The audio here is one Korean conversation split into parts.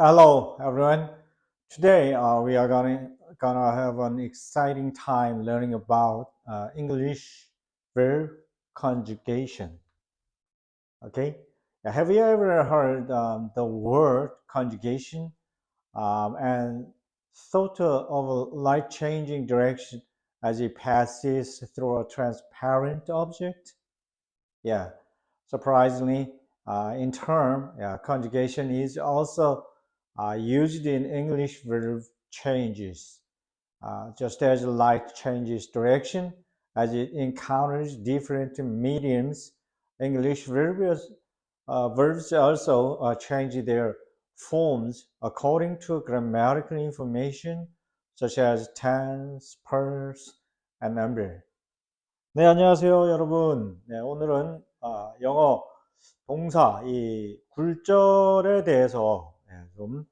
Hello, everyone. Today we are gonna have an exciting time learning about English verb conjugation. Okay. Have you ever heard the word conjugation and thought of a light changing direction as it passes through a transparent object? Yeah. Surprisingly, in term, conjugation is also used in English verb changes, just as light changes direction as it encounters different mediums. English verbs also change their forms according to grammatical information such as tense, purpose, and number. 네, 안녕하세요, 여러분. 네, 오늘은 영어 동사 이 굴절에 대해서 좀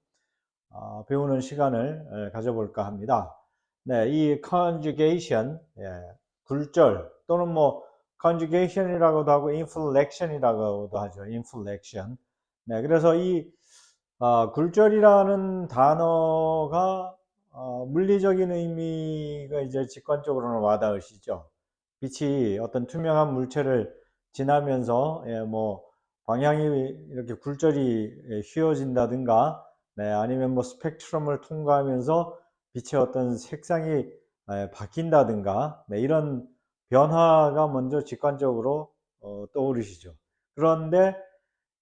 배우는 시간을 가져볼까 합니다. 네, 이 conjugation, 굴절 또는 뭐 conjugation이라고도 하고 inflection이라고도 하죠. inflection. 네, 그래서 이 굴절이라는 단어가 물리적인 의미가 이제 직관적으로는 와닿으시죠. 빛이 어떤 투명한 물체를 지나면서 뭐 방향이 이렇게 굴절이 휘어진다든가, 네, 아니면 뭐 스펙트럼을 통과하면서 빛의 어떤 색상이 바뀐다든가, 네, 이런 변화가 먼저 직관적으로 떠오르시죠. 그런데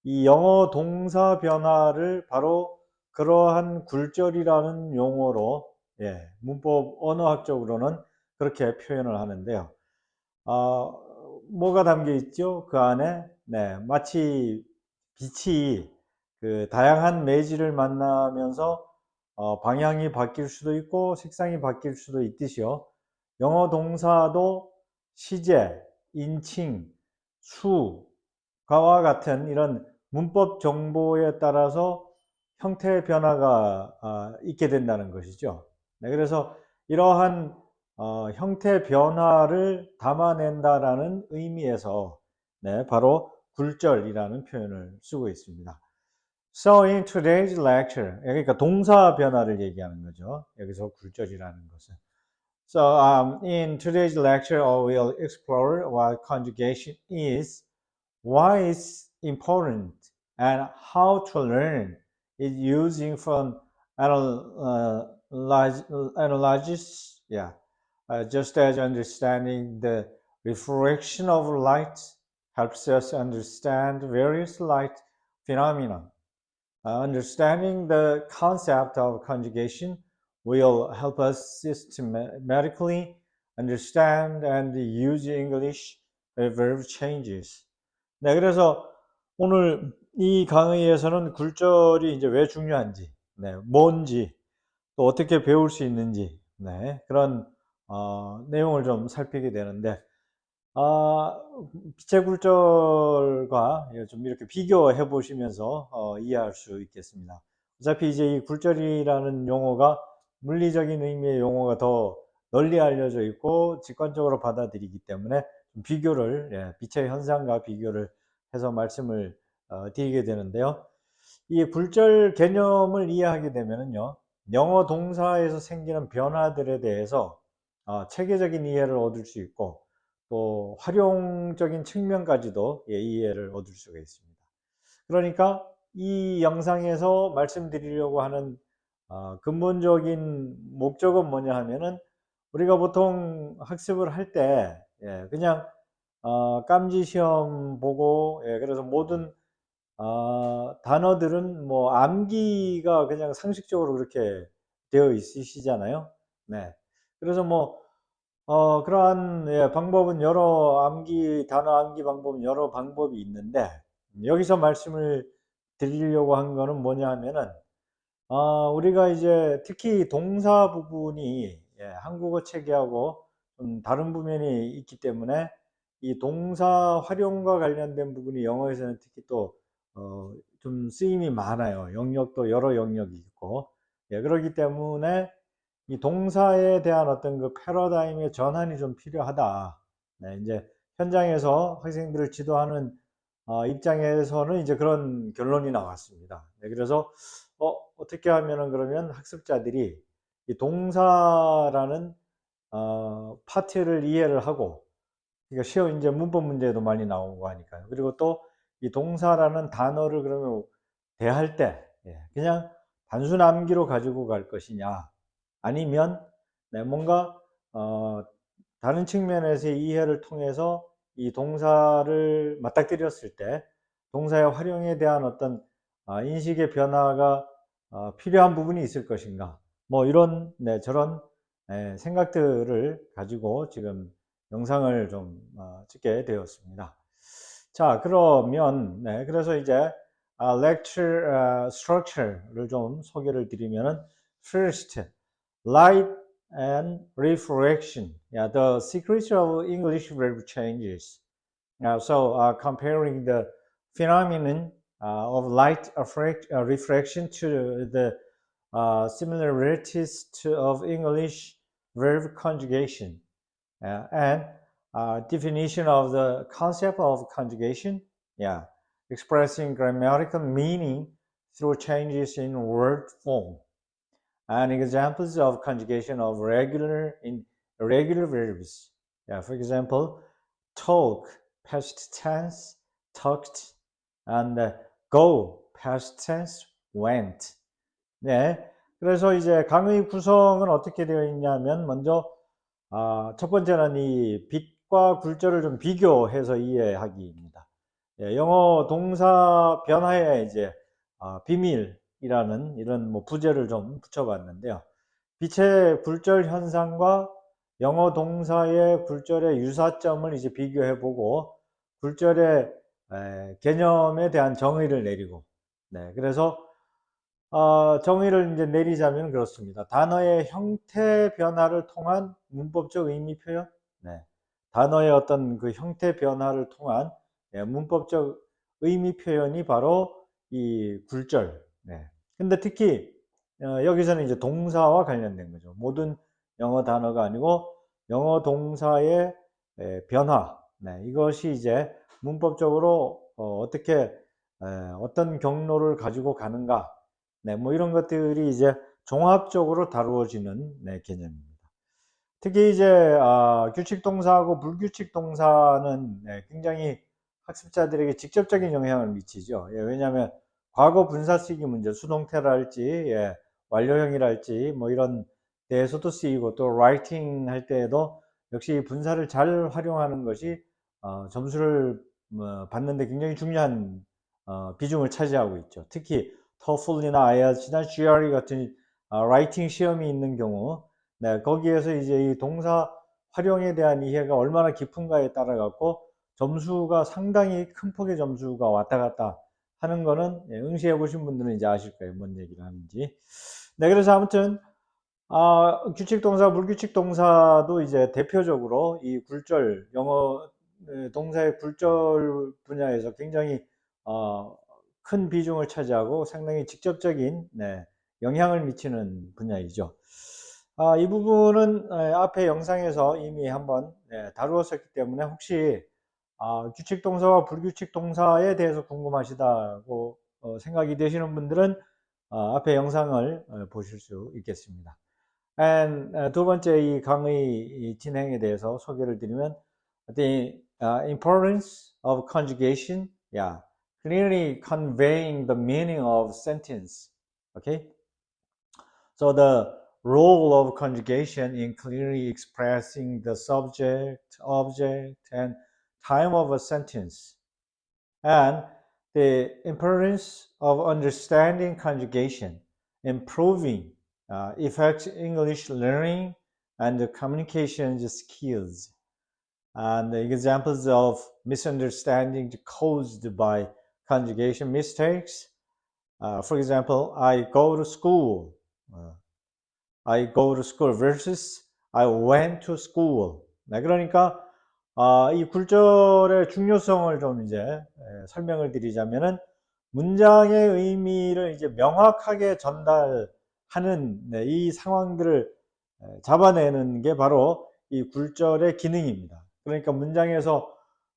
이 영어 동사 변화를 바로 그러한 굴절이라는 용어로, 문법 언어학적으로는 그렇게 표현을 하는데요. 뭐가 담겨 있죠? 그 안에, 네, 마치 빛이 그 다양한 매질을 만나면서 방향이 바뀔 수도 있고 색상이 바뀔 수도 있듯이요. 영어 동사도 시제, 인칭, 수가와 같은 이런 문법 정보에 따라서 형태의 변화가 있게 된다는 것이죠. 네, 그래서 이러한 형태 변화를 담아낸다라는 의미에서, 네, 바로 굴절이라는 표현을 쓰고 있습니다. So in today's lecture, 그러니까 동사 변화를 얘기하는 거죠. 여기서 굴절이라는 것은. So in today's lecture, we'll explore what conjugation is, why it's important, and how to learn it using from analogies. Yeah, just as understanding the refraction of light helps us understand various light phenomena. Understanding the concept of conjugation will help us systematically understand and use English verb changes. 네, 그래서 오늘 이 강의에서는 굴절이 이제 왜 중요한지, 네, 뭔지, 또 어떻게 배울 수 있는지, 네, 그런 내용을 좀 살피게 되는데, 빛의 굴절과 좀 이렇게 비교해 보시면서 이해할 수 있겠습니다. 어차피 이제 이 굴절이라는 용어가 물리적인 의미의 용어가 더 널리 알려져 있고 직관적으로 받아들이기 때문에 비교를, 빛의 현상과 비교를 해서 말씀을 드리게 되는데요. 이 굴절 개념을 이해하게 되면요, 영어 동사에서 생기는 변화들에 대해서 체계적인 이해를 얻을 수 있고, 또 활용적인 측면까지도 이해를 얻을 수가 있습니다. 그러니까 이 영상에서 말씀드리려고 하는 근본적인 목적은 뭐냐 하면은, 우리가 보통 학습을 할 때 그냥 깜지 시험 보고, 그래서 모든 단어들은 뭐 암기가 그냥 상식적으로 그렇게 되어 있으시잖아요. 네. 그래서 뭐 그러한 방법은 단어 암기 방법은 여러 방법이 있는데, 여기서 말씀을 드리려고 한 거는 뭐냐 하면은, 우리가 이제 특히 동사 부분이 한국어 체계하고 좀 다른 부분이 있기 때문에 이 동사 활용과 관련된 부분이 영어에서는 특히 또 좀 쓰임이 많아요. 영역도 여러 영역이 있고, 그렇기 때문에 이 동사에 대한 어떤 그 패러다임의 전환이 좀 필요하다. 네, 이제 현장에서 학생들을 지도하는 입장에서는 이제 그런 결론이 나왔습니다. 네, 그래서 어떻게 하면은 그러면 학습자들이 이 동사라는 파트를 이해를 하고, 그러니까 쉬운 이제 문법 문제도 많이 나오고 하니까요. 그리고 또 이 동사라는 단어를 그러면 대할 때 그냥 단순 암기로 가지고 갈 것이냐, 아니면 뭔가 다른 측면에서의 이해를 통해서 이 동사를 맞닥뜨렸을 때 동사의 활용에 대한 어떤 인식의 변화가 필요한 부분이 있을 것인가, 뭐 이런 저런 생각들을 가지고 지금 영상을 좀 찍게 되었습니다. 자, 그러면 그래서 이제 lecture structure를 좀 소개를 드리면은, first, light and refraction. Yeah, the secret of English verb changes. Comparing the phenomenon of light refraction to the similarities of English verb conjugation, and definition of the concept of conjugation, yeah, expressing grammatical meaning through changes in word form, and examples of conjugation of regular in irregular verbs. Yeah, for example, talk, past tense, talked, and go, past tense, went. 네. 그래서 이제 강의 구성은 어떻게 되어 있냐면, 먼저 첫 번째는 이 빛과 굴절을 좀 비교해서 이해하기입니다. 영어 동사 변화의 이제 비밀이라는 이런 뭐 부제를 좀 붙여봤는데요. 빛의 굴절 현상과 영어 동사의 굴절의 유사점을 이제 비교해보고, 굴절의 개념에 대한 정의를 내리고, 그래서 정의를 이제 내리자면 그렇습니다. 단어의 형태 변화를 통한 문법적 의미 표현, 단어의 어떤 그 형태 변화를 통한 문법적 의미 표현이 바로 이 굴절. 근데 특히 여기서는 이제 동사와 관련된 거죠. 모든 영어 단어가 아니고 영어 동사의 변화. 이것이 이제 문법적으로 어떻게 어떤 경로를 가지고 가는가. 뭐 이런 것들이 이제 종합적으로 다루어지는 개념입니다. 특히 이제 규칙 동사하고 불규칙 동사는 굉장히 학습자들에게 직접적인 영향을 미치죠. 왜냐하면 과거 분사 쓰기 문제, 수동태랄지 완료형이랄지 뭐 이런 데에서도 쓰이고, 또 라이팅 할 때에도 역시 분사를 잘 활용하는 것이 점수를 받는 데 굉장히 중요한 비중을 차지하고 있죠. 특히 TOEFL이나 IELTS나 GRE 같은 라이팅 시험이 있는 경우, 거기에서 이제 이 동사 활용에 대한 이해가 얼마나 깊은가에 따라 갖고 점수가 상당히 큰 폭의 점수가 왔다 갔다 하는 거는 응시해 보신 분들은 이제 아실 거예요. 뭔 얘기를 하는지. 그래서 아무튼 규칙 동사, 불규칙 동사도 이제 대표적으로 이 굴절, 영어 동사의 굴절 분야에서 굉장히 큰 비중을 차지하고 상당히 직접적인 영향을 미치는 분야이죠. 이 부분은 앞에 영상에서 이미 한번 다루었었기 때문에, 혹시 규칙 동사와 불규칙 동사에 대해서 궁금하시다고 생각이 되시는 분들은 앞에 영상을 보실 수 있겠습니다. 두 번째 이 강의 진행에 대해서 소개를 드리면, the importance of conjugation, clearly conveying the meaning of sentence. Okay, so the role of conjugation in clearly expressing the subject, object, and time of a sentence, and the importance of understanding conjugation, improving effective English learning and the communication skills, and the examples of misunderstandings caused by conjugation mistakes. For example, I go to school. I go to school versus I went to school. 그러니까 이 굴절의 중요성을 좀 이제 설명을 드리자면은, 문장의 의미를 이제 명확하게 전달하는 이 상황들을 잡아내는 게 바로 이 굴절의 기능입니다. 그러니까 문장에서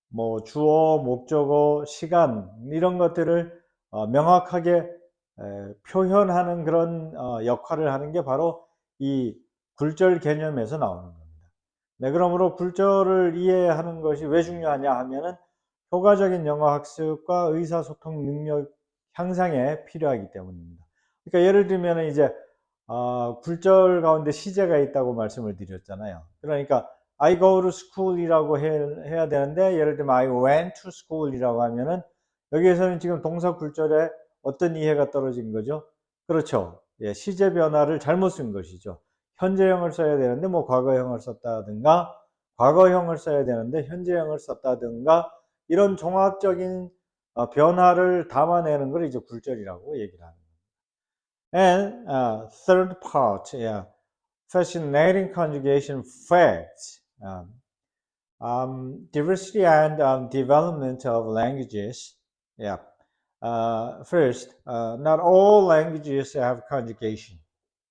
뭐 주어, 목적어, 시간 이런 것들을 명확하게 표현하는 그런 역할을 하는 게 바로 이 굴절 개념에서 나오는 겁니다. 네, 그러므로 굴절을 이해하는 것이 왜 중요하냐 하면은 효과적인 영어 학습과 의사소통 능력 향상에 필요하기 때문입니다. 그러니까 예를 들면 이제 굴절 가운데 시제가 있다고 말씀을 드렸잖아요. 그러니까 I go to school이라고 해야 되는데 예를 들면 I went to school이라고 하면은 여기에서는 지금 동사 굴절에 어떤 이해가 떨어진 거죠? 그렇죠. 예, 시제 변화를 잘못 쓴 것이죠. 현재형을 써야 되는데 뭐 과거형을 썼다든가 과거형을 써야 되는데 현재형을 썼다든가 이런 종합적인 변화를 담아내는 걸 이제 굴절이라고 얘기를 합니다. And third part, yeah, fascinating conjugation facts. Diversity and development of languages. Yeah. First, not all languages have conjugation.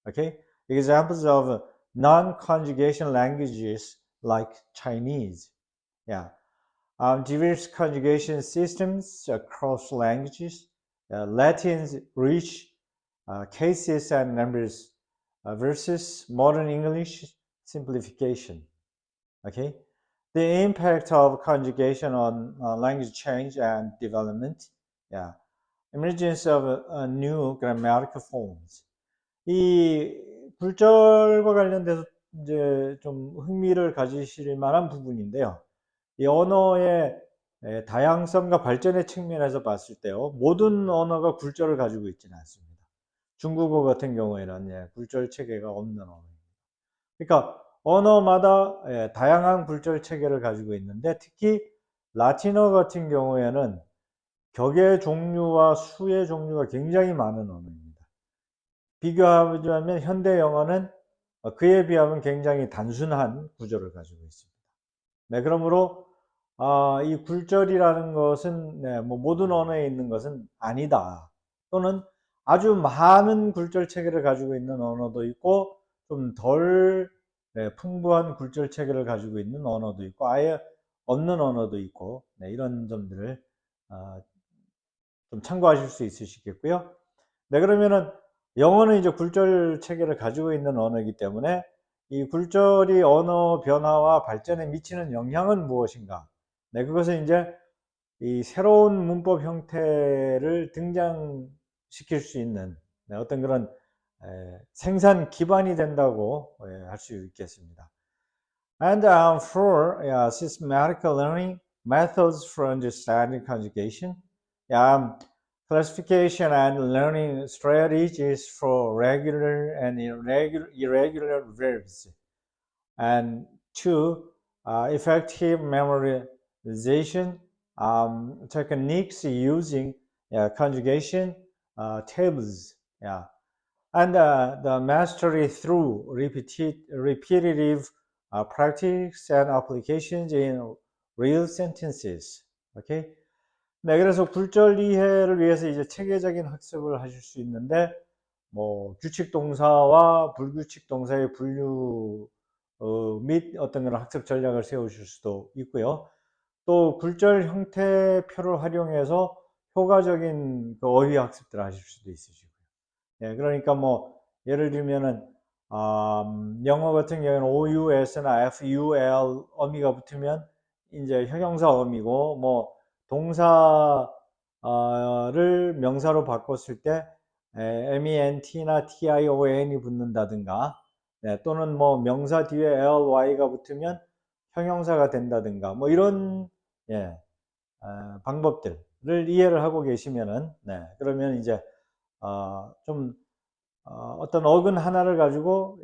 Okay. Examples of non-conjugation languages like Chinese. Yeah. Diverse conjugation systems across languages. Latin's rich cases and numbers versus modern English simplification. Okay. The impact of conjugation on language change and development. Yeah. Emergence of new grammatical forms. 이 굴절과 관련돼서 이제 좀 흥미를 가지실 만한 부분인데요. 이 언어의 다양성과 발전의 측면에서 봤을 때요. 모든 언어가 굴절을 가지고 있지는 않습니다. 중국어 같은 경우에는 굴절 체계가 없는 언어입니다. 그러니까 언어마다 다양한 굴절 체계를 가지고 있는데 특히 라틴어 같은 경우에는 격의 종류와 수의 종류가 굉장히 많은 언어입니다. 비교하자면 현대 영어는 그에 비하면 굉장히 단순한 구조를 가지고 있습니다. 네, 그러므로 이 굴절이라는 것은 뭐 모든 언어에 있는 것은 아니다. 또는 아주 많은 굴절 체계를 가지고 있는 언어도 있고 좀 덜 풍부한 굴절 체계를 가지고 있는 언어도 있고 아예 없는 언어도 있고 이런 점들을 좀 참고하실 수 있으시겠고요. 네, 그러면은 영어는 이제 굴절 체계를 가지고 있는 언어이기 때문에 이 굴절이 언어 변화와 발전에 미치는 영향은 무엇인가? 네, 그것은 이제 이 새로운 문법 형태를 등장시킬 수 있는 어떤 그런 생산 기반이 된다고 할 수 있겠습니다. And for systematic learning methods for understanding conjugation, classification and learning strategies for regular and irregular verbs. And two, effective memorization techniques using conjugation tables. Yeah. And the mastery through repetitive practice and applications in real sentences. Okay. 네, 그래서 굴절 이해를 위해서 이제 체계적인 학습을 하실 수 있는데, 뭐, 규칙 동사와 불규칙 동사의 분류, 및 어떤 그런 학습 전략을 세우실 수도 있고요. 또 굴절 형태표를 활용해서 효과적인 그 어휘 학습들을 하실 수도 있으시고요. 예, 그러니까 뭐, 예를 들면은, 영어 같은 경우에는 OUS나 FUL 어미가 붙으면 이제 형용사 어미고, 뭐, 동사를 명사로 바꿨을 때 MENT나 TION이 붙는다든가, 또는 뭐 명사 뒤에 LY가 붙으면 형용사가 된다든가, 뭐 이런 방법들을 이해를 하고 계시면은, 그러면 이제 좀 어떤 어근 하나를 가지고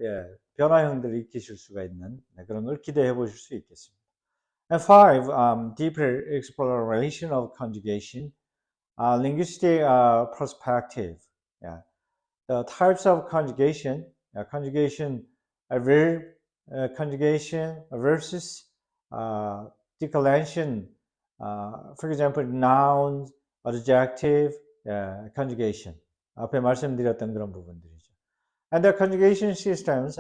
변화형들을 익히실 수가 있는 그런 걸 기대해 보실 수 있겠습니다. And five, deeper exploration of conjugation, linguistic perspective. Yeah. The types of conjugation, conjugation verb, conjugation versus declension. For example, nouns, adjective, conjugation. 앞에 말씀드렸던 그런 부분들이죠. And the conjugation systems,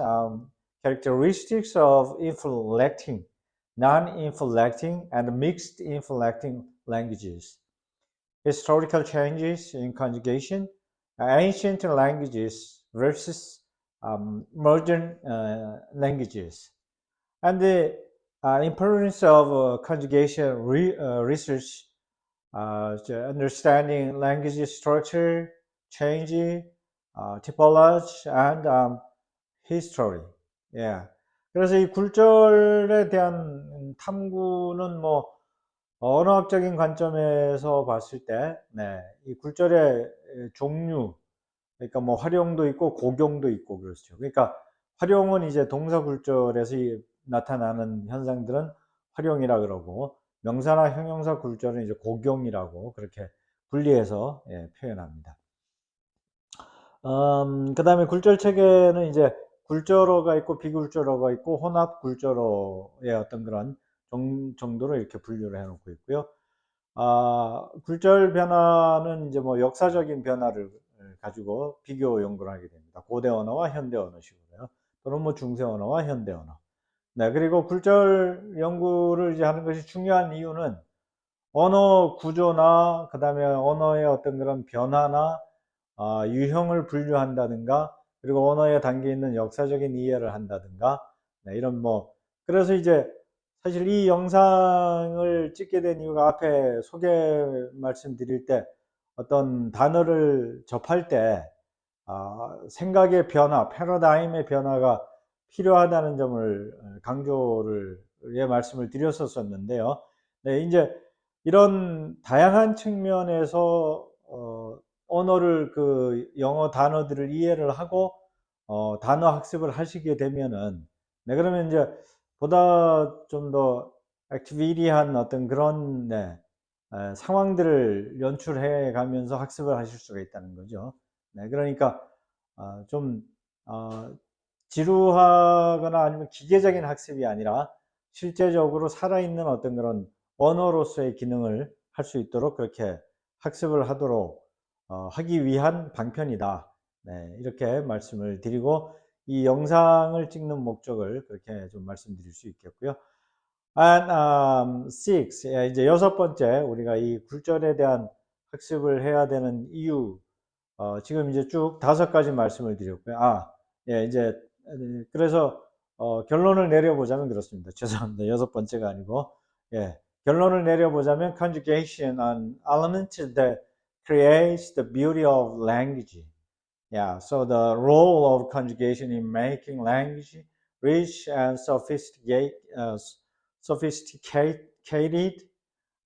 characteristics of inflecting, non-inflecting, and mixed inflecting languages. Historical changes in conjugation, ancient languages versus modern languages, and the importance of conjugation research, understanding language structure, change, typology, and history. Yeah. 그래서 이 굴절에 대한 탐구는 뭐 언어학적인 관점에서 봤을 때, 네, 이 굴절의 종류, 그러니까 뭐 활용도 있고 고경도 있고 그렇죠. 그러니까 활용은 이제 동사 굴절에서 나타나는 현상들은 활용이라 그러고, 명사나 형용사 굴절은 이제 고경이라고 그렇게 분리해서 표현합니다. 그다음에 굴절 체계는 이제 굴절어가 있고 비굴절어가 있고 혼합 굴절어의 어떤 그런 정도로 이렇게 분류를 해놓고 있고요. 굴절 변화는 이제 뭐 역사적인 변화를 가지고 비교 연구를 하게 됩니다. 고대 언어와 현대 언어식으로요. 또는 뭐 중세 언어와 현대 언어. 네, 그리고 굴절 연구를 이제 하는 것이 중요한 이유는 언어 구조나 그다음에 언어의 어떤 그런 변화나 유형을 분류한다든가, 그리고 언어에 담겨 있는 역사적인 이해를 한다든가, 네, 이런 뭐 그래서 이제 사실 이 영상을 찍게 된 이유가 앞에 소개 말씀드릴 때 어떤 단어를 접할 때 생각의 변화, 패러다임의 변화가 필요하다는 점을 강조를 말씀을 드렸었는데요. 네, 이제 이런 다양한 측면에서 언어를 그 영어 단어들을 이해를 하고 단어 학습을 하시게 되면은, 네, 그러면 이제 보다 좀 더 액티비티한 어떤 그런 상황들을 연출해 가면서 학습을 하실 수가 있다는 거죠. 네, 그러니까 좀 지루하거나 아니면 기계적인 학습이 아니라 실제적으로 살아있는 어떤 그런 언어로서의 기능을 할 수 있도록 그렇게 학습을 하도록 하기 위한 방편이다. 네, 이렇게 말씀을 드리고 이 영상을 찍는 목적을 그렇게 좀 말씀드릴 수 있겠고요. And six, 이제 여섯 번째 우리가 이 굴절에 대한 학습을 해야 되는 이유, 지금 이제 쭉 다섯 가지 말씀을 드렸고요. 예, 이제 그래서 결론을 내려보자면 그렇습니다. 죄송합니다. 여섯 번째가 아니고, 예, 결론을 내려보자면 conjugation an element that creates the beauty of language. Yeah, so the role of conjugation in making language rich and sophisticated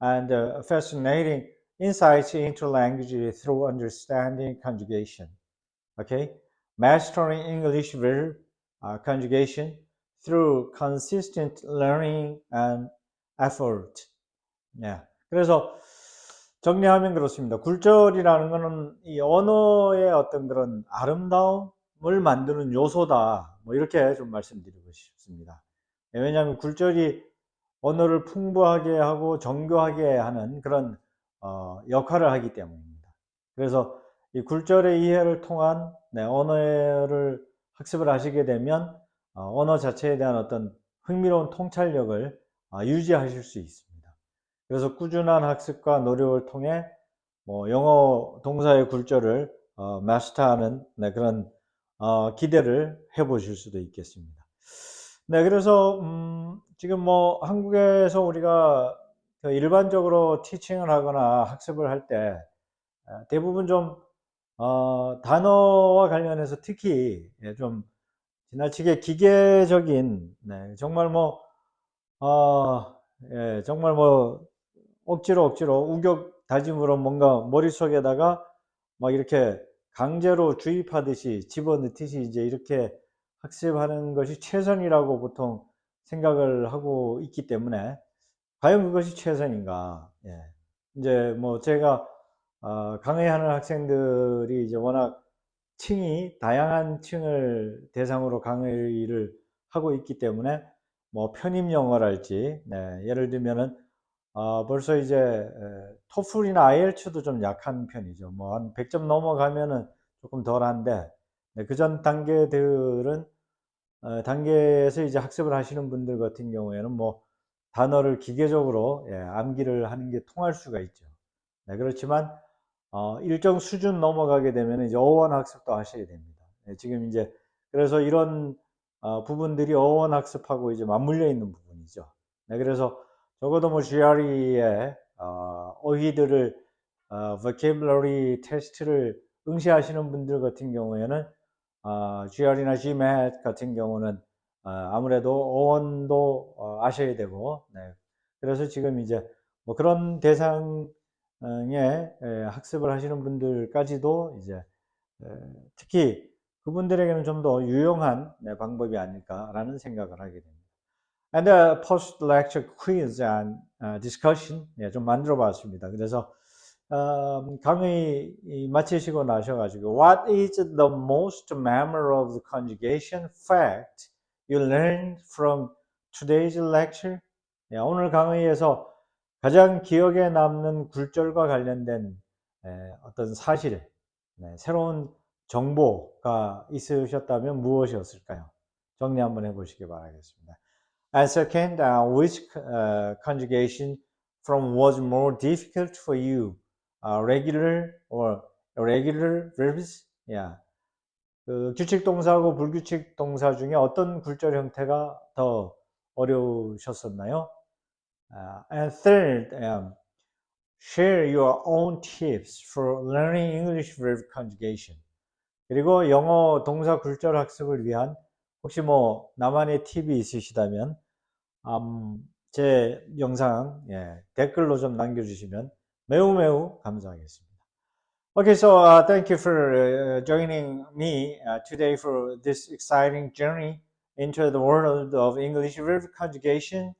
and fascinating insights into language through understanding conjugation. Okay, mastering English verb conjugation through consistent learning and effort. 예. 그래서 정리하면 그렇습니다. 굴절이라는 것은 이 언어의 어떤 그런 아름다움을 만드는 요소다. 뭐 이렇게 좀 말씀드리고 싶습니다. 예, 왜냐하면 굴절이 언어를 풍부하게 하고 정교하게 하는 그런 역할을 하기 때문입니다. 그래서 이 굴절의 이해를 통한 언어를 학습을 하시게 되면 언어 자체에 대한 어떤 흥미로운 통찰력을 유지하실 수 있습니다. 그래서 꾸준한 학습과 노력을 통해 뭐 영어 동사의 굴절을 마스터하는 그런 기대를 해보실 수도 있겠습니다. 네, 그래서 지금 뭐 한국에서 우리가 일반적으로 티칭을 하거나 학습을 할 때 대부분 좀 단어와 관련해서 특히 좀 지나치게 기계적인, 정말 뭐 정말 뭐 억지로 우격 다짐으로 뭔가 머릿속에다가 막 이렇게 강제로 주입하듯이 집어넣듯이 이제 이렇게 학습하는 것이 최선이라고 보통 생각을 하고 있기 때문에 과연 그것이 최선인가? 예. 이제 뭐 제가 강의하는 학생들이 이제 워낙 층이 다양한 층을 대상으로 강의를 하고 있기 때문에 뭐 편입 영어랄지, 예를 들면은 벌써 이제 토플이나 IELTS도 좀 약한 편이죠. 뭐 한 100점 넘어가면은 조금 덜한데, 그전 단계들은 단계에서 이제 학습을 하시는 분들 같은 경우에는 뭐 단어를 기계적으로 암기를 하는 게 통할 수가 있죠. 그렇지만 일정 수준 넘어가게 되면 이제 어원 학습도 하셔야 됩니다. 네, 지금 이제 그래서 이런 부분들이 어원 학습하고 이제 맞물려 있는 부분이죠. 네, 그래서 적어도 뭐 GRE의 어휘들을 vocabulary 테스트를 응시하시는 분들 같은 경우에는 GRE나 GMAT 같은 경우는 아무래도 어원도 아셔야 되고, 네. 그래서 지금 이제 뭐 그런 대상의 학습을 하시는 분들까지도 이제 특히 그분들에게는 좀 더 유용한 방법이 아닐까라는 생각을 하게 됩니다. And post-lecture quiz and discussion 좀 만들어 봤습니다. 그래서 강의 마치시고 나셔가지고 What is the most memorable conjugation fact you learned from today's lecture? 오늘 강의에서 가장 기억에 남는 굴절과 관련된 어떤 사실, 새로운 정보가 있으셨다면 무엇이었을까요? 정리 한번 해보시기 바라겠습니다. And second, which conjugation from was more difficult for you? Regular or irregular verbs? Yeah. 그 규칙 동사하고 불규칙 동사 중에 어떤 굴절 형태가 더 어려우셨었나요? And third, share your own tips for learning English verb conjugation. 그리고 영어 동사 굴절 학습을 위한 혹시 뭐 나만의 팁이 있으시다면 제 영상 댓글로 좀 남겨주시면 매우 감사하겠습니다. Okay, so thank you for joining me today for this exciting journey into the world of English verb conjugation.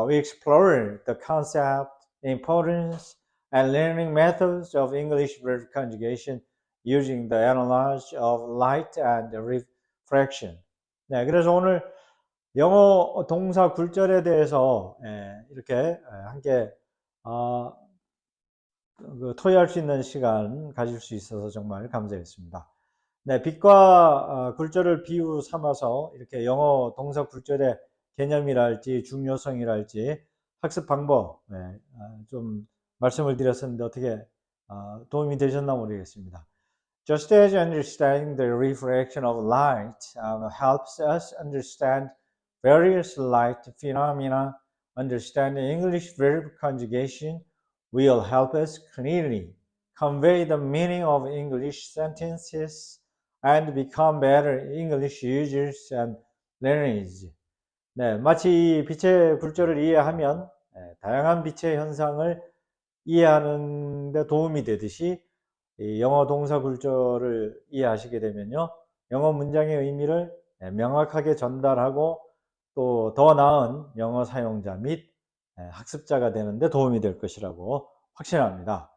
We explore the concept, importance, and learning methods of English verb conjugation using the analogy of light and refraction. 네, 그래서 오늘 영어 동사 굴절에 대해서 이렇게 함께 토의할 수 있는 시간 가질 수 있어서 정말 감사했습니다. 네, 빛과 굴절을 비유 삼아서 이렇게 영어 동사 굴절의 개념이랄지 중요성이랄지 학습 방법 좀 말씀을 드렸었는데 어떻게 도움이 되셨나 모르겠습니다. Just as understanding the refraction of light helps us understand various light phenomena, understanding English verb conjugation will help us clearly convey the meaning of English sentences and become better English users and learners. 네, 마치 이 빛의 굴절을 이해하면 다양한 빛의 현상을 이해하는 데 도움이 되듯이 이 영어 동사 굴절을 이해하시게 되면요, 영어 문장의 의미를 명확하게 전달하고 또 더 나은 영어 사용자 및 학습자가 되는데 도움이 될 것이라고 확신합니다.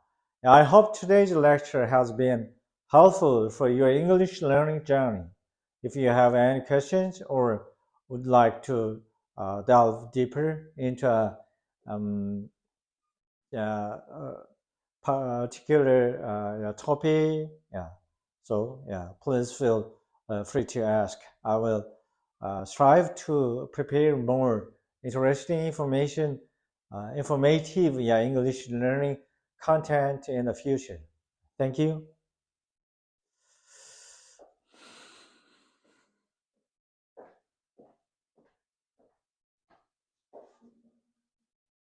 I hope today's lecture has been helpful for your English learning journey. If you have any questions or would like to delve deeper into a particular topic, so please feel free to ask. I will strive to prepare more interesting informative English learning content in the future. Thank you.